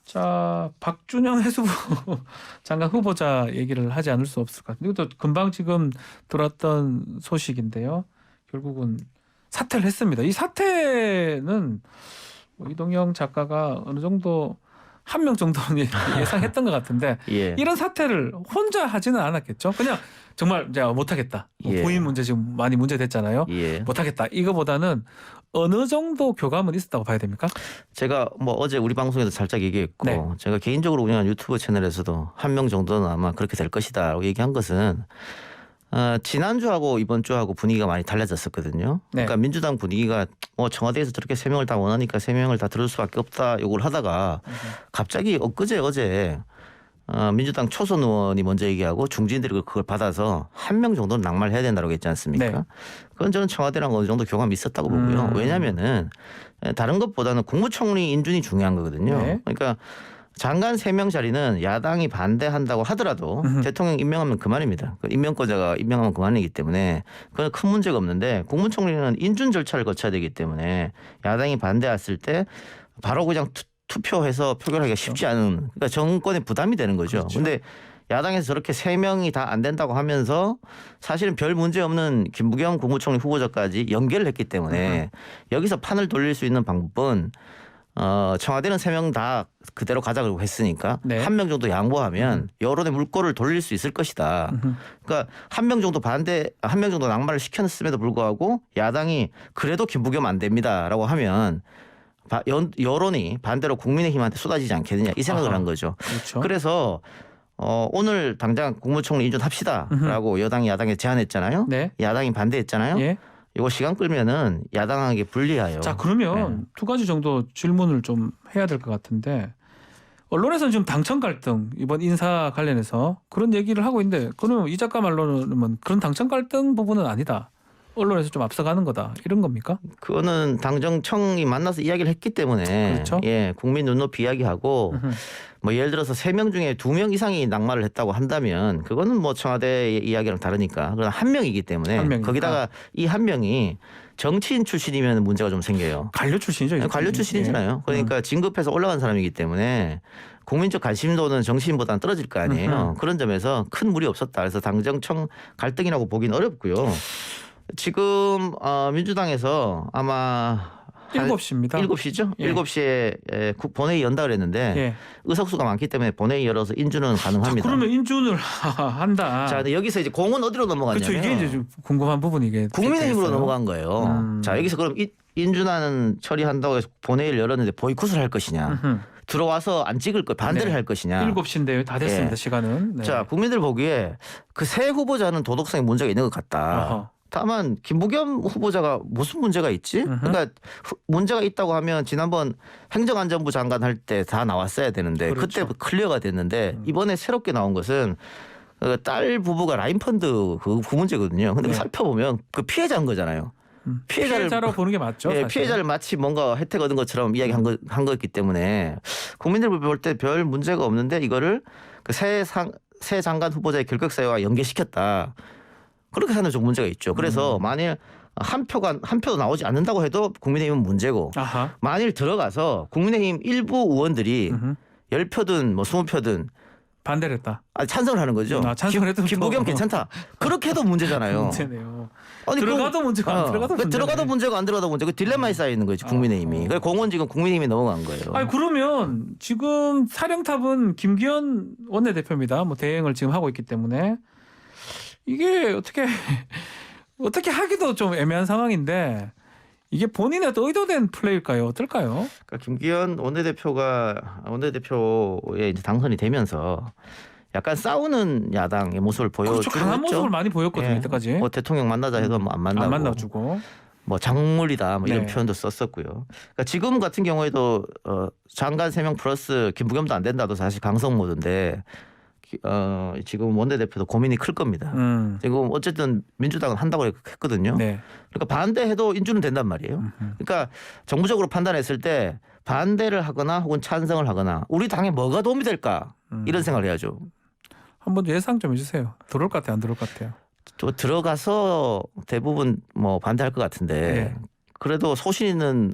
자, 박준영 해수부 장관 후보자 얘기를 하지 않을 수 없을 것 같은데 이것도 금방 지금 들었던 소식인데요. 결국은 사퇴를 했습니다. 이 사퇴는 뭐 이동영 작가가 어느 정도 한 명 정도는 예상했던 것 같은데 예. 이런 사퇴를 혼자 하지는 않았겠죠. 그냥 정말 제가 못하겠다. 뭐 예. 부인 문제 지금 많이 문제됐잖아요. 예. 못하겠다. 이거보다는 어느 정도 교감은 있었다고 봐야 됩니까? 제가 뭐 어제 우리 방송에서 살짝 얘기했고 네. 제가 개인적으로 운영한 유튜브 채널에서도 한 명 정도는 아마 그렇게 될 것이다라고 얘기한 것은 지난주하고 이번 주하고 분위기가 많이 달라졌었거든요. 네. 그러니까 민주당 분위기가 뭐 청와대에서 저렇게 3명을 다 원하니까 3명을 다 들을 수밖에 없다 요걸 하다가 갑자기 어제 민주당 초선 의원이 먼저 얘기하고 중진들이 그걸 받아서 한 명 정도는 낙마를 해야 된다고 했지 않습니까? 네. 그건 저는 청와대랑 어느 정도 교감이 있었다고 보고요. 왜냐하면은 다른 것보다는 국무총리 인준이 중요한 거거든요. 네. 그러니까 장관 3명 자리는 야당이 반대한다고 하더라도 대통령 임명하면 그만입니다. 임명권자가 임명하면 그만이기 때문에 그건 큰 문제가 없는데 국무총리는 인준 절차를 거쳐야 되기 때문에 야당이 반대했을 때 바로 그냥 투표해서 표결하기가 쉽지 않은 그러니까 정권에 부담이 되는 거죠. 그렇죠. 근데 야당에서 저렇게 3명이 다 안 된다고 하면서 사실은 별 문제 없는 김부겸 국무총리 후보자까지 연결을 했기 때문에 여기서 판을 돌릴 수 있는 방법은 청와대는 3명 다 그대로 가자고 했으니까 네. 한 명 정도 양보하면 여론의 물꼬를 돌릴 수 있을 것이다. 그러니까 한 명 정도 한 명 정도 낙마를 시켰음에도 불구하고 야당이 그래도 김부겸 안 됩니다라고 하면 여론이 반대로 국민의힘한테 쏟아지지 않겠느냐 이 생각을 한 거죠. 그렇죠. 그래서 오늘 당장 국무총리 인준합시다라고 여당이 야당에 제안했잖아요. 네. 야당이 반대했잖아요. 예. 이거 시간 끌면은 야당에게 불리해요. 자, 그러면 두 가지 정도 질문을 좀 해야 될 것 같은데 언론에서는 지금 당청 갈등 이번 인사 관련해서 그런 얘기를 하고 있는데 그러면 이 작가 말로는 그런 당청 갈등 부분은 아니다. 언론에서 좀 앞서가는 거다. 이런 겁니까? 그거는 당정청이 만나서 이야기를 했기 때문에 그렇죠. 예, 국민 눈높이 이야기하고 뭐 예를 들어서 3명 중에 2명 이상이 낙마를 했다고 한다면 그거는 뭐 청와대 이야기랑 다르니까 그러나 한 명이기 때문에 한 명이니까. 거기다가 이 한 명이 정치인 출신이면 문제가 좀 생겨요. 관료 출신이죠. 이 관료 출신이잖아요. 그러니까 진급해서 올라간 사람이기 때문에 국민적 관심도는 정치인보다는 떨어질 거 아니에요. 그런 점에서 큰 무리 없었다. 그래서 당정청 갈등이라고 보기는 어렵고요. 지금 민주당에서 아마 7시입니다. 7시죠? 예. 7시에 본회의 연다 그랬는데 예. 의석수가 많기 때문에 본회의 열어서 인준은 가능합니다. 그러면 인준을 한다. 자, 근데 여기서 이제 공은 어디로 넘어갔냐면 그렇죠. 이게 이제 좀 궁금한 부분이 이게 국민의힘으로 됐어요. 넘어간 거예요. 자, 여기서 그럼 인준하는 처리한다고 해서 본회의를 열었는데 보이콧을 할 것이냐. 들어와서 안 찍을 것 반대를 네. 할 것이냐. 7시인데 다 됐습니다. 예. 시간은. 네. 자, 국민들 보기에 그 새 후보자는 도덕성에 문제가 있는 것 같다. 어허. 다만 김부겸 후보자가 무슨 문제가 있지? 그러니까 문제가 있다고 하면 지난번 행정안전부 장관 할 때 다 나왔어야 되는데 그렇죠. 그때 클리어가 됐는데 이번에 새롭게 나온 것은 딸 부부가 라인펀드 그 문제거든요. 근데 네. 살펴보면 그 피해자인 거잖아요. 피해자라고 보는 게 맞죠. 예, 사실. 피해자를 마치 뭔가 혜택 얻은 것처럼 이야기한 거였기 때문에 국민들 볼 때 별 문제가 없는데 이거를 그 새 장관 후보자의 결격사유와 연계시켰다. 그렇게 하는 좀 문제가 있죠. 그래서 만일 한 표도 나오지 않는다고 해도 국민의힘은 문제고 아하. 만일 들어가서 국민의힘 일부 의원들이 10표든 뭐 20표든 반대를 했다. 찬성을 하는 거죠. 찬성을 해도 김부겸 괜찮다. 그렇게 해도 문제잖아요. 문제네요. 아니, 들어가도 문제가 안 들어가도 문제네. 들어가도 문제고 안 들어가도 문제고 딜레마에 쌓여 있는 거지 국민의힘이. 그래서 공은 지금 국민의힘이 넘어간 거예요. 아니 그러면 지금 사령탑은 김기현 원내대표입니다. 뭐 대행을 지금 하고 있기 때문에 이게 어떻게 하기도 좀 애매한 상황인데 이게 본인의 의도된 플레이일까요? 어떨까요? 그러니까 김기현 원내대표에 이제 당선이 되면서 약간 싸우는 야당의 모습을 보여주고 그렇죠. 강한 모습을 많이 보였거든요. 이때까지. 뭐 대통령 만나자 해도 안 만나고. 안 만나주고. 뭐 작물이다 뭐 이런 네. 표현도 썼었고요. 그러니까 지금 같은 경우에도 장관 3명 플러스 김부겸도 안 된다도 사실 강성 모드인데 지금 원내대표도 고민이 클 겁니다. 지금 어쨌든 민주당은 한다고 했거든요. 네. 그러니까 반대해도 인준은 된단 말이에요. 그러니까 정부적으로 판단했을 때 반대를 하거나 혹은 찬성을 하거나 우리 당에 뭐가 도움이 될까 이런 생각을 해야죠. 한번 예상 좀 해주세요. 들어올 것 같아요? 안 들어올 것 같아요? 또 들어가서 대부분 뭐 반대할 것 같은데 네. 그래도 소신 있는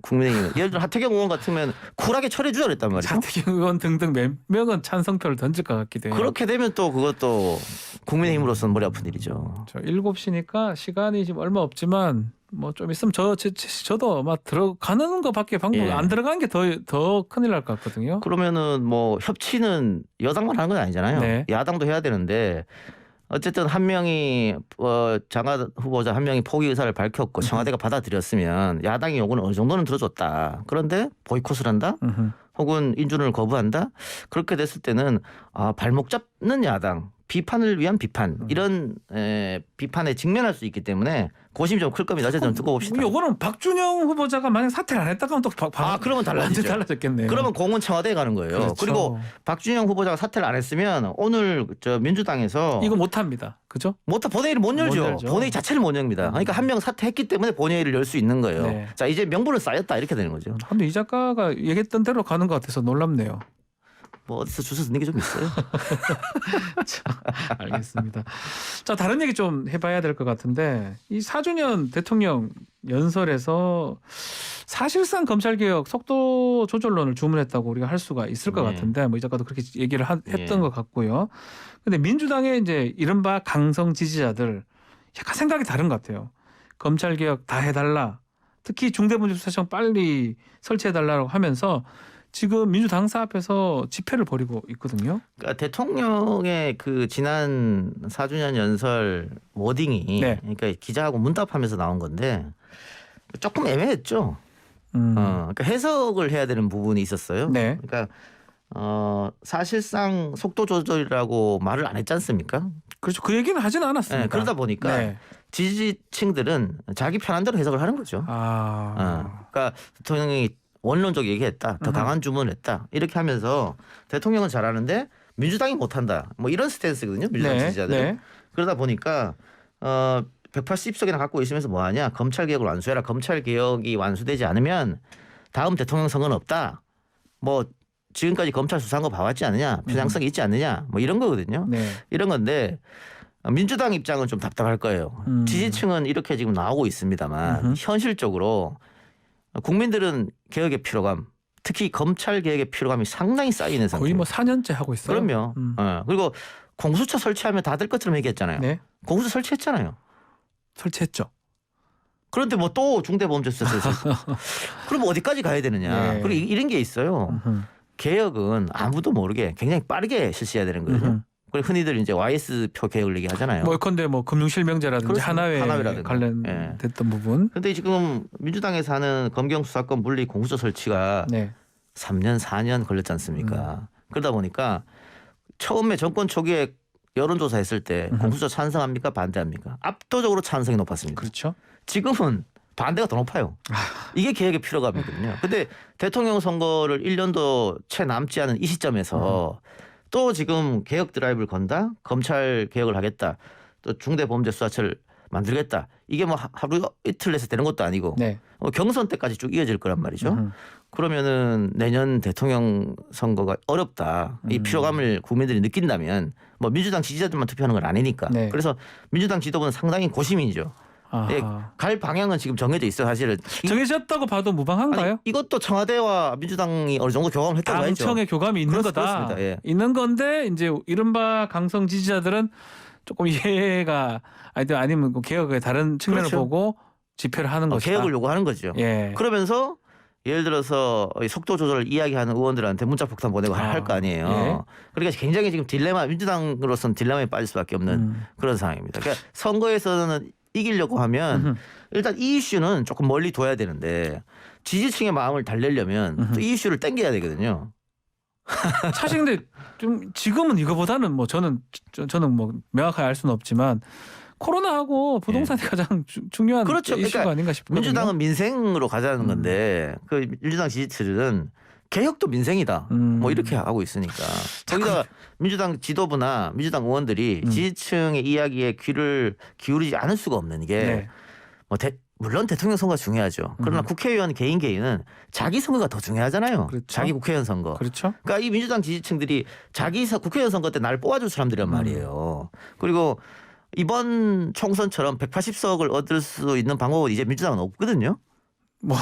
국민의힘은 예를 들어 하태경 의원 같으면 쿨하게 처리해주자 그랬단 말이죠. 하태경 의원 등등 몇 명은 찬성표를 던질 것 같기도 해요. 그렇게 되면 또 그것도 국민의힘으로서는 머리 아픈 일이죠. 7시니까 시간이 지금 얼마 없지만 뭐 좀 있으면 저도 막 들어가는 것밖에 방법 예. 안 들어가는 게 더 큰일 날 것 같거든요. 그러면은 뭐 협치는 여당만 하는 건 아니잖아요. 네. 야당도 해야 되는데 어쨌든 한 명이 장관 후보자 한 명이 포기 의사를 밝혔고 청와대가 받아들였으면 야당의 요구는 어느 정도는 들어줬다. 그런데 보이콧을 한다? 음흠. 혹은 인준을 거부한다? 그렇게 됐을 때는 발목 잡는 야당, 비판을 위한 비판 이런 비판에 직면할 수 있기 때문에 고심이 좀 클 겁니다. 어쨌든 두고 봅시다. 요거는 박준영 후보자가 만약 사퇴를 안 했다가 또 그러면 달라지죠. 완전 달라졌겠네요. 그러면 공은 청와대에 가는 거예요. 그렇죠. 그리고 박준영 후보자가 사퇴를 안 했으면 오늘 민주당에서 이거 못 합니다. 그죠? 본회의를 못 열죠. 못 열죠. 본회의 자체를 못 엽니다. 그러니까 한 명 사퇴했기 때문에 본회의를 열 수 있는 거예요. 네. 자, 이제 명분은 쌓였다 이렇게 되는 거죠. 근데 이 작가가 얘기했던 대로 가는 것 같아서 놀랍네요. 뭐 어디서 주워 듣는 게 좀 있어요. 알겠습니다. 자, 다른 얘기 좀 해봐야 될 것 같은데 이 4주년 대통령 연설에서 사실상 검찰개혁 속도 조절론을 주문했다고 우리가 할 수가 있을 것 네. 같은데 뭐 이 작가도 그렇게 얘기를 했던 예. 것 같고요. 근데 민주당의 이제 이른바 강성 지지자들 약간 생각이 다른 것 같아요. 검찰개혁 다 해달라. 특히 중대범죄수사청 빨리 설치해달라고 하면서 지금 민주당사 앞에서 집회를 벌이고 있거든요. 그러니까 대통령의 그 지난 4주년 연설 워딩이 네. 그러니까 기자하고 문답하면서 나온 건데 조금 애매했죠. 그러니까 해석을 해야 되는 부분이 있었어요. 네. 그러니까 사실상 속도 조절이라고 말을 안 했지 않습니까? 그렇죠. 그 얘기는 하지는 않았습니다. 네, 그러다 보니까 네. 지지층들은 자기 편한 대로 해석을 하는 거죠. 그러니까 대통령이 원론적 얘기했다. 더 강한 주문을 했다. 이렇게 하면서 대통령은 잘하는데 민주당이 못한다. 뭐 이런 스탠스거든요. 민주당 네, 지지자들은. 네. 그러다 보니까 180석이나 갖고 있으면서 뭐하냐. 검찰개혁을 완수해라. 검찰개혁이 완수되지 않으면 다음 대통령 선거는 없다. 뭐 지금까지 검찰 수사한 거 봐왔지 않느냐. 편향성이 있지 않느냐. 뭐 이런 거거든요. 네. 이런 건데 민주당 입장은 좀 답답할 거예요. 지지층은 이렇게 지금 나오고 있습니다만 현실적으로 국민들은 개혁의 피로감, 특히 검찰 개혁의 피로감이 상당히 쌓이는 상태. 거의 뭐 4년째 하고 있어요. 그럼요. 그리고 공수처 설치하면 다 될 것처럼 얘기했잖아요. 네. 공수처 설치했잖아요. 설치했죠. 그런데 뭐 또 중대범죄수사 그럼 어디까지 가야 되느냐. 네. 그리고 이런 게 있어요. 개혁은 아무도 모르게 굉장히 빠르게 실시해야 되는 거예요. 그리고 흔히들 이제 YS표 개혁을 얘기하잖아요. 뭐 예컨대 뭐 금융실명제라든지 그렇습니다. 하나회 하나회라든가. 관련됐던 부분. 근데 지금 민주당에서 하는 검경 수사권 분리 공수처 설치가 네. 3년 4년 걸렸지 않습니까? 그러다 보니까 처음에 정권 초기에 여론조사 했을 때 공수처 찬성합니까 반대합니까? 압도적으로 찬성이 높았습니다. 그렇죠. 지금은 반대가 더 높아요. 이게 개혁의 필요감이거든요. 근데 대통령 선거를 1년도 채 남지 않은 이 시점에서 또 지금 개혁 드라이브를 건다. 검찰 개혁을 하겠다. 또 중대범죄수사처를 만들겠다. 이게 뭐 하루 이틀 내서 되는 것도 아니고 네. 경선 때까지 쭉 이어질 거란 말이죠. 그러면은 내년 대통령 선거가 어렵다. 이 피로감을 국민들이 느낀다면 뭐 민주당 지지자들만 투표하는 건 아니니까. 네. 그래서 민주당 지도부는 상당히 고심이죠. 예, 갈 방향은 지금 정해져 있어요. 사실은 정해졌다고 봐도 무방한가요? 아니, 이것도 청와대와 민주당이 어느 정도 교감을 했다고 봐야죠. 당청의 교감이 있는 거다. 그렇습니다. 예. 있는 건데 이제 이른바 강성 지지자들은 조금 이해가 아니면 그 개혁의 다른 측면을 그렇죠. 보고 집회를 하는 것이다. 개혁을 요구하는 거죠. 예. 그러면서 예를 들어서 속도 조절을 이야기하는 의원들한테 문자 폭탄 보내고 할 거 아니에요. 예. 그러니까 굉장히 지금 민주당으로서는 딜레마에 빠질 수밖에 없는 그런 상황입니다. 그러니까 선거에서는 이기려고 하면 일단 이 이슈는 조금 멀리 둬야 되는데 지지층의 마음을 달래려면 또 이 이슈를 땡겨야 되거든요. 사실 근데 좀 지금은 이거보다는 뭐 저는 뭐 명확하게 알 수는 없지만 코로나하고 부동산이 가장 중요한 그렇죠. 이슈가 그러니까 아닌가 싶거든요. 민주당은 민생으로 가자는 건데 그 민주당 지지층은 개혁도 민생이다. 뭐 이렇게 하고 있으니까. 거기다 민주당 지도부나 민주당 의원들이 지지층의 이야기에 귀를 기울이지 않을 수가 없는 게 네. 뭐 물론 대통령 선거가 중요하죠. 그러나 국회의원 개인은 자기 선거가 더 중요하잖아요. 그렇죠. 자기 국회의원 선거. 그렇죠. 그러니까 이 민주당 지지층들이 자기 국회의원 선거 때 나를 뽑아줄 사람들이란 말이에요. 그리고 이번 총선처럼 180석을 얻을 수 있는 방법은 이제 민주당은 없거든요. 뭐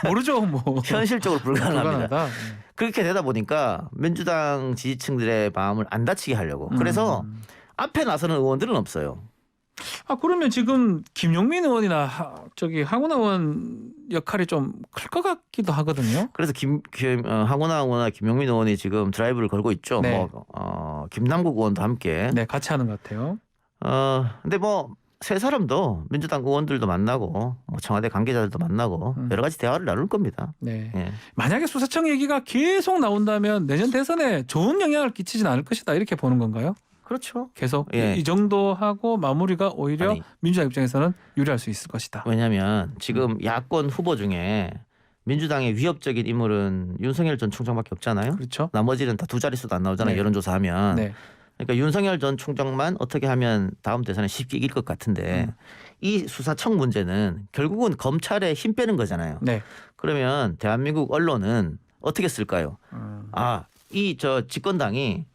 모르죠. 뭐 현실적으로 불가능합니다. 불가능하다. 그렇게 되다 보니까 민주당 지지층들의 마음을 안 다치게 하려고. 그래서 앞에 나서는 의원들은 없어요. 아 그러면 지금 김용민 의원이나 황운하 의원 역할이 좀 클 것 같기도 하거든요. 그래서 황운하 의원이나 김용민 의원이 지금 드라이브를 걸고 있죠. 네. 김남국 의원도 함께. 네, 같이 하는 것 같아요. 근데 뭐 세 사람도 민주당 의원들도 만나고 뭐 청와대 관계자들도 만나고 여러 가지 대화를 나눌 겁니다. 네. 예. 만약에 수사청 얘기가 계속 나온다면 내년 대선에 좋은 영향을 끼치진 않을 것이다 이렇게 보는 건가요? 그렇죠. 계속 예. 이 정도 하고 마무리가 오히려 아니. 민주당 입장에서는 유리할 수 있을 것이다. 왜냐하면 지금 야권 후보 중에 민주당의 위협적인 인물은 윤석열 전 총장밖에 없잖아요. 그렇죠? 나머지는 다 두 자릿수도 안 나오잖아요. 네. 여론조사하면. 네. 그러니까 윤석열 전 총장만 어떻게 하면 다음 대선에 쉽게 이길 것 같은데 이 수사청 문제는 결국은 검찰에 힘 빼는 거잖아요. 네. 그러면 대한민국 언론은 어떻게 쓸까요? 이 집권당이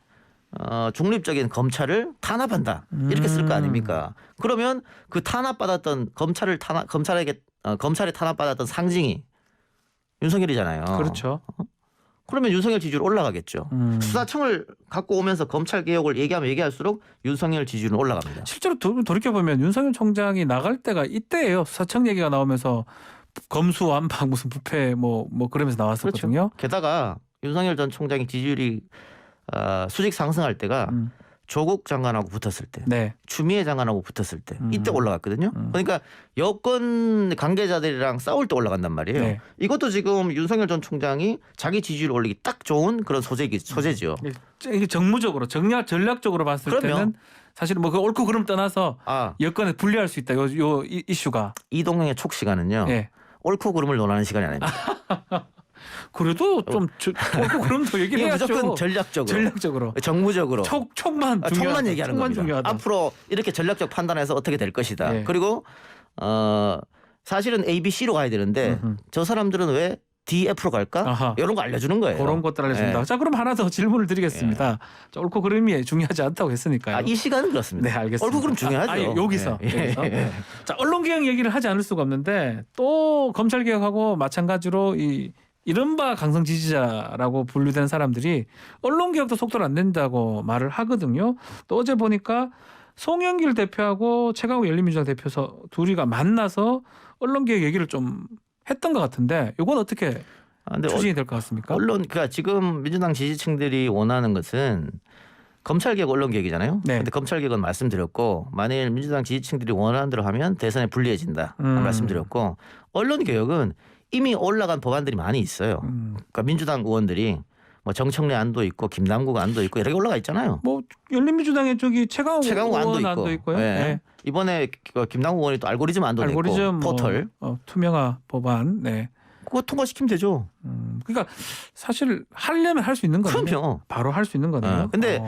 중립적인 검찰을 탄압한다 이렇게 쓸 거 아닙니까? 그러면 그 탄압받았던 검찰에 탄압받았던 상징이 윤석열이잖아요. 그렇죠. 그러면 윤석열 지지율 올라가겠죠. 수사청을 갖고 오면서 검찰 개혁을 얘기하면 얘기할수록 윤석열 지지율은 올라갑니다. 실제로 돌이켜 보면 윤석열 총장이 나갈 때가 이때예요. 수사청 얘기가 나오면서 검수완박 무슨 부패 뭐 그러면서 나왔었거든요. 그렇죠. 게다가 윤석열 전 총장의 지지율이 수직 상승할 때가 조국 장관하고 붙었을 때, 네. 추미애 장관하고 붙었을 때 이때 올라갔거든요. 그러니까 여권 관계자들이랑 싸울 때 올라간단 말이에요. 네. 이것도 지금 윤석열 전 총장이 자기 지지율 올리기 딱 좋은 그런 소재죠. 이게 정무적으로 전략적으로 봤을 그럼요. 때는 사실 뭐 그 옳고 그름 떠나서 여건에 불리할 수 있다. 요 이슈가. 이동형의 촉 시간은요. 네. 옳고 그름을 논하는 시간이 아닙니다. 그래도 좀 옳고 그름도 얘기를 이게 해야죠. 무조건 전략적으로, 정무적으로 촉만 촉만 얘기하는 겁니다. 중요하다. 앞으로 이렇게 전략적 판단해서 어떻게 될 것이다. 네. 그리고 사실은 A, B, C로 가야 되는데 저 사람들은 왜 D, F로 갈까? 아하. 이런 거 알려주는 거예요. 그런 것들 알려줍니다. 네. 자, 그럼 하나 더 질문을 드리겠습니다. 자, 옳고 그름이 중요하지 않다고 했으니까요. 이 시간은 그렇습니다. 네, 알겠습니다. 옳고 그름 중요하죠. 여기서. 자, 언론개혁 얘기를 하지 않을 수가 없는데 또 검찰개혁하고 마찬가지로 이 이른바 강성 지지자라고 분류된 사람들이 언론개혁도 속도를 안 낸다고 말을 하거든요. 또 어제 보니까 송영길 대표하고 최강욱 열린민주당 대표서 둘이가 만나서 언론개혁 얘기를 좀 했던 것 같은데 이건 어떻게 추진이 될 것 같습니까? 그러니까 지금 민주당 지지층들이 원하는 것은 검찰개혁 언론개혁이잖아요. 네. 근데 검찰개혁은 말씀드렸고 만일 민주당 지지층들이 원하는 대로 하면 대선에 불리해진다 말씀드렸고 언론개혁은 이미 올라간 법안들이 많이 있어요. 그러니까 민주당 의원들이 뭐 정청래 안도 있고 김남국 안도 있고 여러 개 올라가 있잖아요. 뭐 열린민주당의 최강욱 안도 안도 있고요. 네. 네. 이번에 김남국 의원이 또 알고리즘 안도 있고 포털 투명화 법안. 네. 그거 통과시키면 되죠. 그러니까 사실 하려면 할 수 있는 거예요. 그럼요. 바로 할 수 있는 거네요. 근데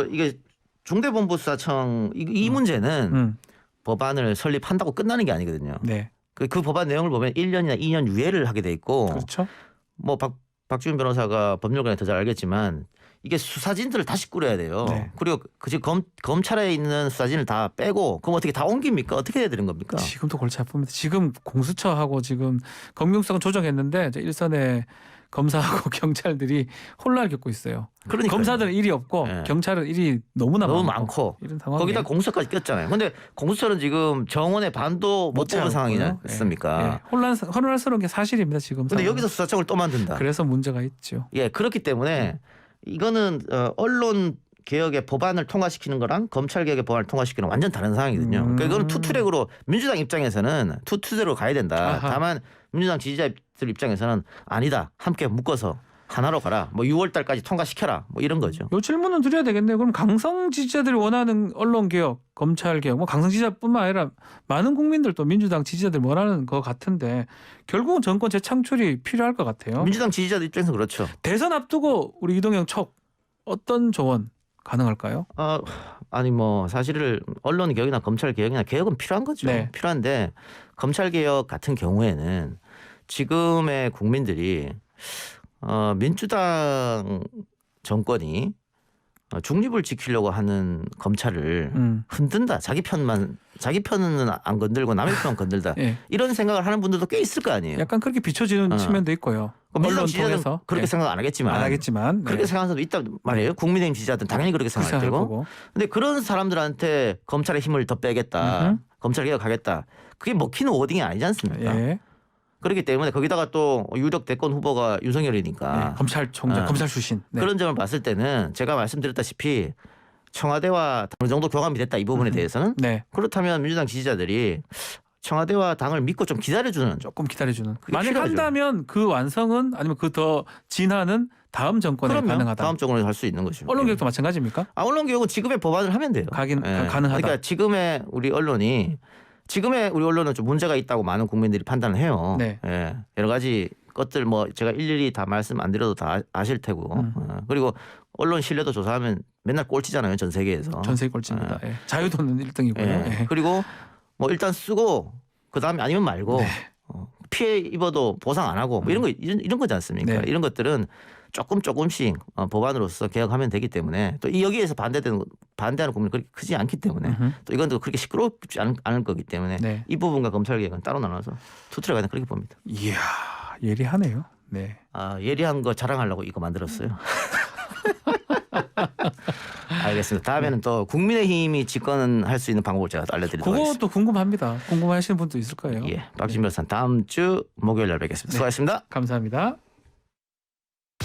이게 중대본부수사청 이 문제는 법안을 설립한다고 끝나는 게 아니거든요. 네. 그 법안 내용을 보면 1년이나 2년 유예를 하게 돼 있고 그렇죠. 뭐 박주민 변호사가 법률가에 더 잘 알겠지만 이게 수사진들을 다시 꾸려야 돼요. 네. 그리고 검찰에 있는 수사진을 다 빼고 그럼 어떻게 다 옮깁니까? 어떻게 해야 되는 겁니까? 지금도 골치 아픕니다. 지금 공수처하고 지금 검경수사권 조정했는데 이제 일선에 검사하고 경찰들이 혼란을 겪고 있어요. 그러니까요. 검사들은 일이 없고 네. 경찰은 일이 너무 많고 이런 상황에 거기다 공수처까지 꼈잖아요. 근데 공수처는 지금 정원의 반도 못 뽑은 상황이지 않습니까? 네. 혼란스러운 게 사실입니다. 지금. 근데 여기서 수사청을 또 만든다. 그래서 문제가 있죠. 예, 그렇기 때문에 이거는 언론 개혁의 법안을 통과시키는 거랑 검찰 개혁의 법안을 통과시키는 건 완전 다른 상황이거든요. 그러니까 이거는 투트랙으로 민주당 입장에서는 투트랙으로 가야 된다. 아하. 다만 민주당 지지자들 입장에서는 아니다. 함께 묶어서 하나로 가라. 뭐 6월 달까지 통과시켜라. 뭐 이런 거죠. 요 질문은 드려야 되겠네요. 그럼 강성 지지자들이 원하는 언론 개혁, 검찰 개혁, 뭐 강성 지지자뿐만 아니라 많은 국민들도 민주당 지지자들이 원하는 것 같은데 결국은 정권 재창출이 필요할 것 같아요. 민주당 지지자들 입장에서 그렇죠. 대선 앞두고 우리 이동영 촉 어떤 조언 가능할까요? 아니 뭐 사실은 언론 개혁이나 검찰 개혁이나 개혁은 필요한 거죠. 네. 필요한데 검찰 개혁 같은 경우에는 지금의 국민들이 민주당 정권이 중립을 지키려고 하는 검찰을 음. 흔든다. 자기 편은 안 건들고 남의 편만 건들다. 예. 이런 생각을 하는 분들도 꽤 있을 거 아니에요. 약간 그렇게 비춰지는 측면도 있고요. 민주당 언론 지지자들은 통해서 그렇게 예. 생각 안 하겠지만, 안 하겠지만 그렇게 네. 생각하는 사람도 있단 말이에요. 국민의힘 지지자들은 당연히 그렇게 그렇게 생각할 생각할 테고. 거고. 근데 그런 사람들한테 검찰의 힘을 더 빼겠다. 음흠. 검찰 개혁하겠다. 그게 먹히는 워딩이 아니지 않습니까? 예. 그렇기 때문에 거기다가 또 유력 대권 후보가 윤석열이니까 네. 검찰총장, 검찰 출신. 네. 그런 점을 봤을 때는 제가 말씀드렸다시피 청와대와 어느 정도 교감이 됐다 이 부분에 대해서는 네. 그렇다면 민주당 지지자들이 청와대와 당을 믿고 좀 기다려주는 조금 기다려주는. 그게 만약 필요하죠. 한다면 그 완성은 아니면 그 더 진화는 다음 정권에 그러면 가능하다. 다음 정권에 할 수 있는 것이죠. 언론 개혁도 마찬가지입니까? 언론 개혁은 지금의 법안을 하면 돼요. 가능하다. 그러니까 지금의 우리 언론은 좀 문제가 있다고 많은 국민들이 판단을 해요. 네. 예. 여러 가지 것들 뭐 제가 일일이 다 말씀 안 드려도 다 아실 테고. 그리고 언론 신뢰도 조사하면 맨날 꼴찌잖아요. 전 세계에서. 전 세계 꼴찌입니다. 예. 자유도는 1등이고요. 예. 그리고 뭐 일단 쓰고 그다음에 아니면 말고 네. 피해 입어도 보상 안 하고 뭐 이런 거지 않습니까? 네. 이런 것들은 조금씩 법안으로서 개혁하면 되기 때문에 또 여기에서 반대하는 국민이 그렇게 크지 않기 때문에 또 이건 또 그렇게 시끄럽지 않을 거기 때문에 네. 이 부분과 검찰 개혁은 따로 나눠서 투트랙 하는 그렇게 봅니다. 이야, 예리하네요. 네. 아, 예리한 거 자랑하려고 이거 만들었어요. 알겠습니다. 다음에는 또 국민의힘이 집권할 수 있는 방법을 제가 또 알려드리도록 하겠습니다. 그것도 궁금합니다. 궁금해하시는 분도 있을 거예요. 예, 박진별 선 다음 주 목요일 날 뵙겠습니다. 수고하셨습니다. 감사합니다.